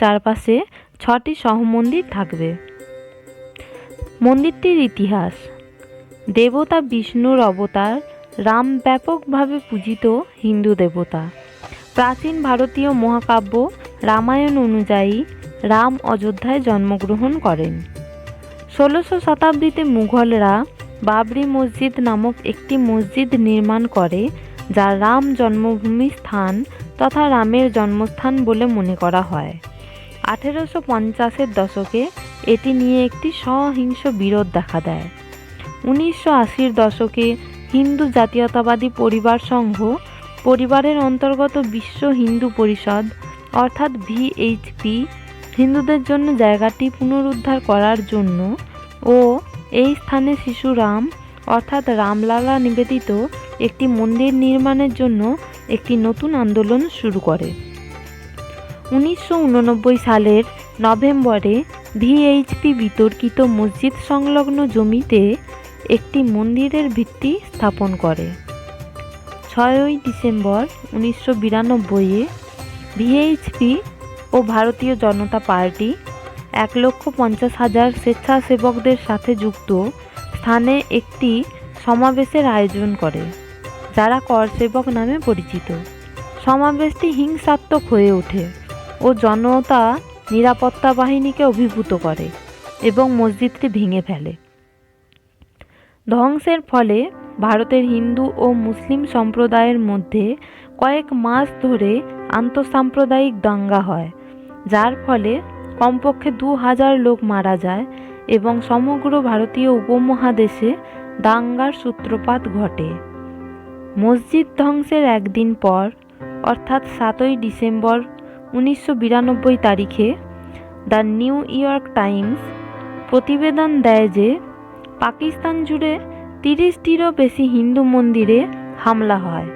চারপাশে 6টি সহমন্দির থাকবে। মন্দিরটির ইতিহাস। দেবতা বিষ্ণুর অবতার রাম ব্যাপকভাবে পূজিত হিন্দু দেবতা। প্রাচীন ভারতীয় মহাকাব্য রামায়ণ অনুযায়ী রাম অযোধ্যায় জন্মগ্রহণ করেন। 16শো শতাব্দীতে মুঘলরা বাবরি মসজিদ নামক একটি মসজিদ নির্মাণ করে, যা রাম জন্মভূমি স্থান তথা রামের জন্মস্থান বলে মনে করা হয়। 1850-এর দশকে এটি নিয়ে একটি সহিংস বিরোধ দেখা দেয়। 1980-র দশকে হিন্দু জাতীয়তাবাদী পরিবার সংঘ পরিবারের অন্তর্গত বিশ্ব হিন্দু পরিষদ অর্থাৎ ভিএইচপি হিন্দুদের জন্য জায়গাটি পুনরুদ্ধার করার জন্য ও এই স্থানে শিশু রাম অর্থাৎ রামলালা নিবেদিত একটি মন্দির নির্মাণের জন্য একটি নতুন আন্দোলন শুরু করে। 1989 সালের নভেম্বরে ভিএইচপি বিতর্কিত মসজিদ সংলগ্ন জমিতে একটি মন্দিরের ভিত্তি স্থাপন করে। 6ই ডিসেম্বর 1992-এ ভিএইচপি ও ভারতীয় জনতা পার্টি 1,50,000 স্বেচ্ছাসেবকদের সাথে যুক্ত স্থানে একটি সমাবেশের আয়োজন করে, যারা করসেবক নামে পরিচিত। সমাবেশটি হিংসাত্মক হয়ে ওঠে ও জনতা নিরাপত্তা বাহিনীকে অভিভূত করে এবং মসজিদটি ভেঙে ফেলে। ধ্বংসের ফলে ভারতের হিন্দু ও মুসলিম সম্প্রদায়ের মধ্যে কয়েক মাস ধরে আন্তঃসাম্প্রদায়িক দাঙ্গা হয়, যার ফলে কমপক্ষে 2000 লোক মারা যায় এবং সমগ্র ভারতীয় উপমহাদেশে দাঙ্গার সূত্রপাত ঘটে। মসজিদ ধ্বংসের একদিন পর অর্থাৎ 7ই ডিসেম্বর 1992 তারিখে দ্য নিউ ইয়র্ক টাইমস প্রতিবেদন দেয় যে পাকিস্তান জুড়ে 30টিরও বেশি হিন্দু মন্দিরে হামলা হয়,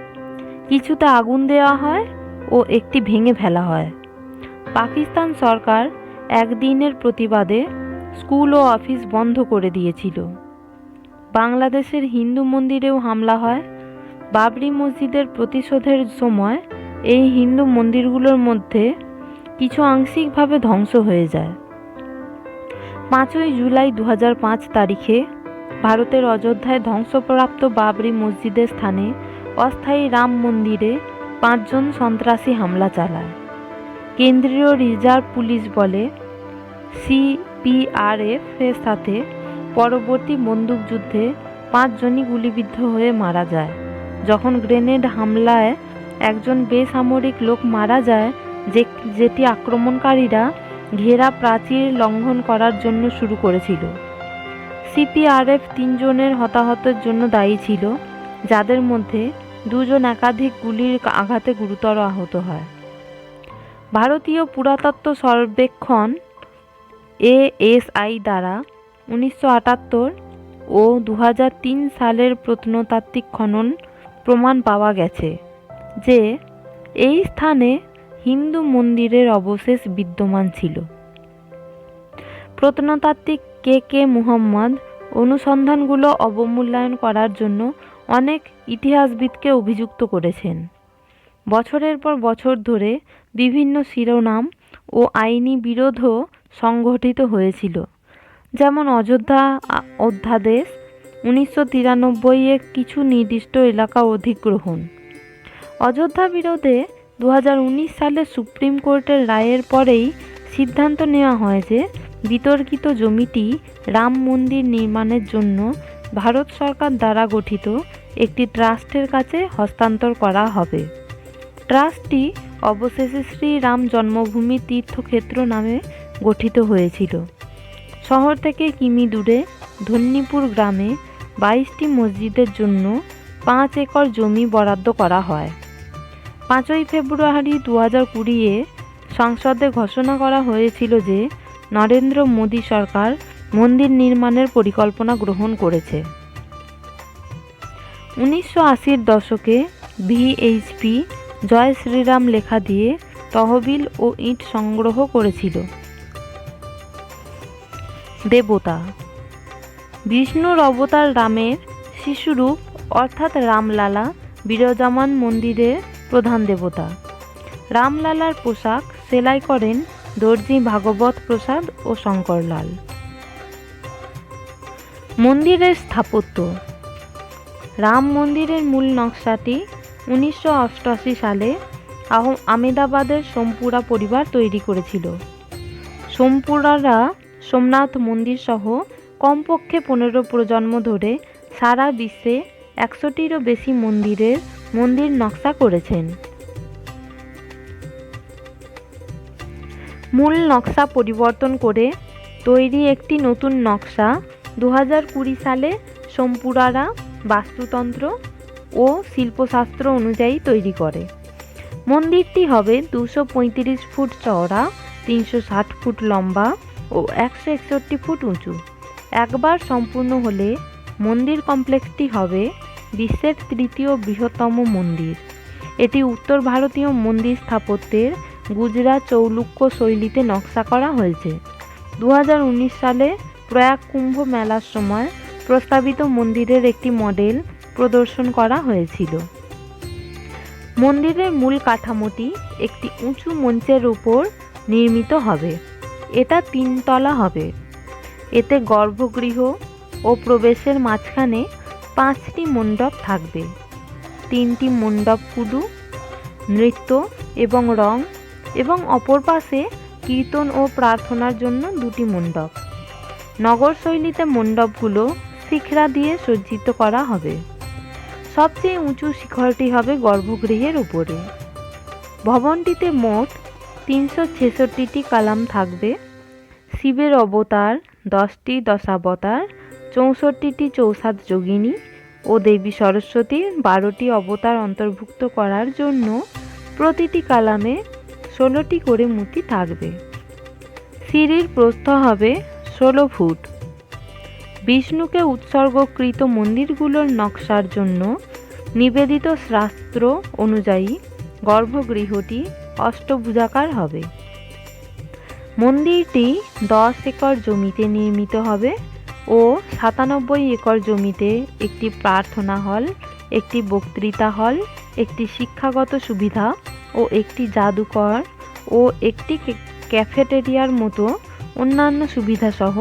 কিছুতে আগুন দেওয়া হয় ও একটি ভেঙে ফেলা হয়। পাকিস্তান সরকার একদিনের প্রতিবাদে স্কুল ও অফিস বন্ধ করে দিয়েছিল। বাংলাদেশের হিন্দু মন্দিরেও হামলা হয়। বাবরি মসজিদের প্রতিশোধের সময় এই হিন্দু মন্দিরগুলোর মধ্যে কিছু আংশিকভাবে ধ্বংস হয়ে যায়। 5ই জুলাই 2005 তারিখে ভারতের অযোধ্যায় ধ্বংসপ্রাপ্ত বাবরি মসজিদের স্থানে অস্থায়ী রাম মন্দিরে 5 জন সন্ত্রাসী হামলা চালায়। কেন্দ্রীয় রিজার্ভ পুলিশ বলে সিপিআরএফ এর সাথে পরবর্তী বন্দুকযুদ্ধে 5 জনই গুলিবিদ্ধ হয়ে মারা যায়। যখন গ্রেনেড হামলায় একজন বেসামরিক লোক মারা যায়, যেটি আক্রমণকারীরা ঘেরা প্রাচীর লঙ্ঘন করার জন্য শুরু করেছিল। সিপিআরএফ 3 জনের হতাহতের জন্য দায়ী ছিল, যাদের মধ্যে 2 জন একাধিক গুলির আঘাতে গুরুতর আহত হয়। ভারতীয় পুরাতত্ত্ব সর্বেক্ষণ এএসআই দ্বারা 1978 ও 2003 সালের প্রত্নতাত্ত্বিক খনন প্রমাণ পাওয়া গেছে যে এই স্থানে হিন্দু মন্দিরের অবশেষ বিদ্যমান ছিল। প্রত্নতাত্ত্বিক কে মুহাম্মদ অনুসন্ধানগুলো অবমূল্যায়ন করার জন্য অনেক ইতিহাসবিদকে অভিযুক্ত করেছেন। বছরের পর বছর ধরে বিভিন্ন শিরোনাম ও আইনি বিরোধও সংঘটিত হয়েছিল, যেমন অযোধ্যা অধ্যাদেশ 1993-এ কিছু নির্দিষ্ট এলাকা অধিগ্রহণ। অযোধ্যা বিরোধে 2019 সালে সুপ্রিম কোর্টের রায়ের পরেই সিদ্ধান্ত নেওয়া হয় যে বিতর্কিত জমিটি রাম মন্দির নির্মাণের জন্য ভারত সরকার দ্বারা গঠিত একটি ট্রাস্টের কাছে হস্তান্তর করা হবে। ট্রাস্টটি অবশেষে শ্রী রাম জন্মভূমি তীর্থক্ষেত্র নামে গঠিত হয়েছিল। শহর থেকে কিমি দূরে ধন্যীপুর গ্রামে 22টি মসজিদের জন্য 5 একর জমি বরাদ্দ করা হয়। 5ই ফেব্রুয়ারি 2020-এ সংসদে ঘোষণা করা হয়েছিল যে নরেন্দ্র মোদী সরকার মন্দির নির্মাণের পরিকল্পনা গ্রহণ করেছে। 1980-র দশকে ভিএইচপি জয় শ্রীরাম লেখা দিয়ে তহবিল ও ইট সংগ্রহ করেছিল। দেবতা। বিষ্ণুর অবতার রামের শিশুরূপ অর্থাৎ রামলালা বিরাজমান মন্দিরের প্রধান দেবতা। রামলালার পোশাক সেলাই করেন দর্জি ভাগবত প্রসাদ ও শঙ্করলাল। মন্দিরের স্থাপত্য। রাম মন্দিরের মূল নকশাটি 1988 সালে আমেদাবাদের সোমপুরা পরিবার তৈরি করেছিল। সোমপুরারা সোমনাথ মন্দির সহ কমপক্ষে 15 প্রজন্ম ধরে সারা বিশ্বে 100টিরও বেশি মন্দির নকশা করেছেন। মূল নকশা পরিবর্তন করে তৈরি একটি নতুন নকশা 2020 সালে সোমপুরারা বাস্তুতন্ত্র ও শিল্পশাস্ত্র অনুযায়ী তৈরি করে। মন্দিরটি হবে 235 ফুট চওড়া, 360 ফুট লম্বা ও 161 ফুট উঁচু। একবার সম্পূর্ণ হলে মন্দির কমপ্লেক্সটি হবে বিশ্বের তৃতীয় বৃহত্তম মন্দির। এটি উত্তর ভারতীয় মন্দির স্থাপত্যের গুজরাট চৌলুক্য শৈলীতে নকশা করা হয়েছে। 2019 সালে প্রয়াগ কুম্ভ মেলার সময় প্রস্তাবিত মন্দিরের একটি মডেল প্রদর্শন করা হয়েছিল। মন্দিরের মূল কাঠামোটি একটি উঁচু মঞ্চের উপর নির্মিত হবে। এটা 3 তলা হবে। এতে গর্ভগৃহ ও প্রবেশের মাঝখানে 5টি মণ্ডপ থাকবে। 3টি মণ্ডপ কুডু, নৃত্য এবং রং, এবং অপর পাশে কীর্তন ও প্রার্থনার জন্য 2টি মণ্ডপ। নগর শৈলীতে মণ্ডপগুলো শিখরা দিয়ে সজ্জিত করা হবে। সবচেয়ে উঁচু শিখরটি হবে গর্ভগৃহের উপরে। ভবনটিতে মোট 366টি কালাম থাকবে। শিবের অবতার 10টি দশাবতার, 64টি চৌসাত যোগিনী ও দেবী সরস্বতীর 12টি অবতার অন্তর্ভুক্ত করার জন্য প্রতিটি কালামে 16টি করে মূর্তি থাকবে। সিঁড়ির প্রস্থ হবে 16 ফুট। বিষ্ণুকে উৎসর্গকৃত মন্দিরগুলোর নকশার জন্য নিবেদিত শাস্ত্র অনুযায়ী গর্ভগৃহটি অষ্টভুজাকার হবে। মন্দিরটি 10 একর জমিতে নির্মিত হবে ও 97 একর জমিতে একটি প্রার্থনা হল, একটি বক্তৃতা হল, একটি শিক্ষাগত সুবিধা ও একটি জাদুঘর ও একটি ক্যাফেটেরিয়ার মতো অন্যান্য সুবিধাসহ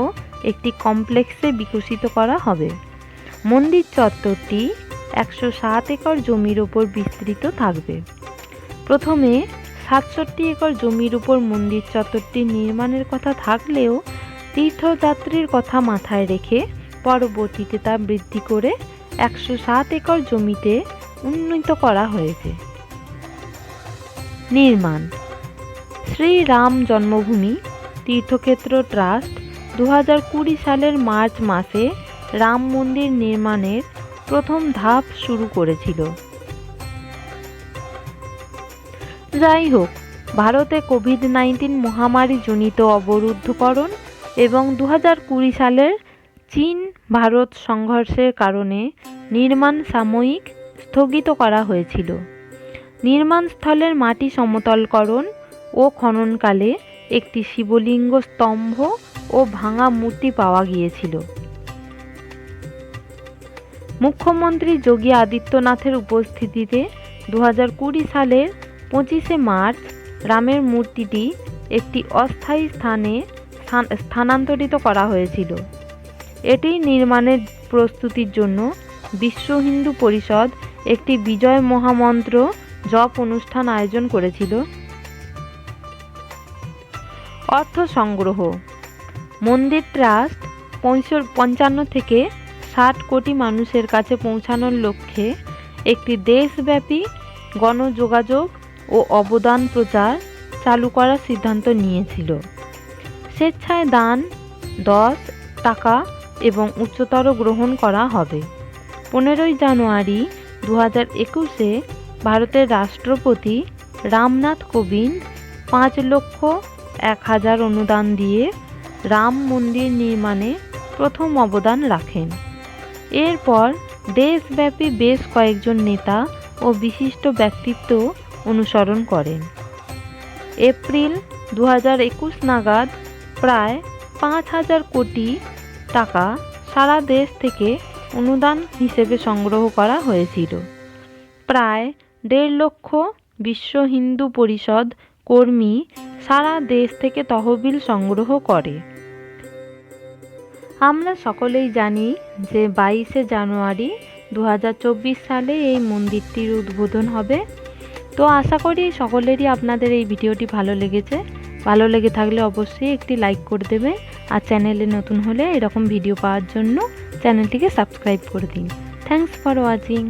একটি কমপ্লেক্সে বিকশিত করা হবে। মন্দির চত্বরটি 107 একর জমির উপর বিস্তৃত থাকবে। প্রথমে 67 একর জমির উপর মন্দির চত্বরটি নির্মাণের কথা থাকলেও তীর্থযাত্রীর কথা মাথায় রেখে পরবর্তীতে তা বৃদ্ধি করে 107 একর জমিতে উন্নীত করা হয়েছে। নির্মাণ। শ্রী রাম জন্মভূমি তীর্থক্ষেত্র ট্রাস্ট 2020 সালের মার্চ মাসে রাম মন্দির নির্মাণের প্রথম ধাপ শুরু করেছিল। যাই হোক, ভারতে কোভিড-19 মহামারী জনিত অবরুদ্ধকরণ এবং 2020 সালের চীন ভারত সংঘর্ষের কারণে নির্মাণ সাময়িক স্থগিত করা হয়েছিল। নির্মাণস্থলের মাটি সমতলকরণ ও খননকালে একটি শিবলিঙ্গ স্তম্ভ ও ভাঙা মূর্তি পাওয়া গিয়েছিল। মুখ্যমন্ত্রী যোগী আদিত্যনাথের উপস্থিতিতে 2020 সালের 25শে মার্চ রামের মূর্তিটি একটি অস্থায়ী স্থানে স্থানান্তরিত করা হয়েছিল। এটি নির্মাণের প্রস্তুতির জন্য বিশ্ব হিন্দু পরিষদ একটি বিজয় মহামন্ত্র জপ অনুষ্ঠান আয়োজন করেছিল। অর্থ সংগ্রহ। মন্দির ট্রাস্ট 55 থেকে 60 কোটি মানুষের কাছে পৌঁছানোর লক্ষ্যে একটি দেশব্যাপী গণযোগাযোগ ও অবদান প্রচার চালু করার সিদ্ধান্ত নিয়েছিল। স্বেচ্ছায় দান 10 টাকা এবং উচ্চতর গ্রহণ করা হবে। 15ই জানুয়ারি 2021-এ ভারতের রাষ্ট্রপতি রামনাথ কোবিন্দ 5,01,000 অনুদান দিয়ে রাম মন্দির নির্মাণে প্রথম অবদান রাখেন। এরপর দেশব্যাপী বেশ কয়েকজন নেতা ও বিশিষ্ট ব্যক্তিত্ব অনুসরণ করেন। এপ্রিল 2021 নাগাদ প্রায় 5,000 কোটি টাকা সারা দেশ থেকে অনুদান হিসেবে সংগ্রহ করা হয়েছিল। প্রায় 1.5 লক্ষ বিশ্ব হিন্দু পরিষদ কর্মী সারা দেশ থেকে তহবিল সংগ্রহ করে। আমরা সকলেই জানি যে 22শে জানুয়ারি 2024 সালে এই মন্দিরটির উদ্বোধন হবে। তো আশা করি সকলেরই আপনাদের এই ভিডিওটি ভালো লেগেছে। ভালো লেগে থাকলে অবশ্যই একটি লাইক করে দেবে, আর চ্যানেলে নতুন হলে এরকম ভিডিও পাওয়ার জন্য চ্যানেলটিকে সাবস্ক্রাইব করে দিন। Thanks for watching.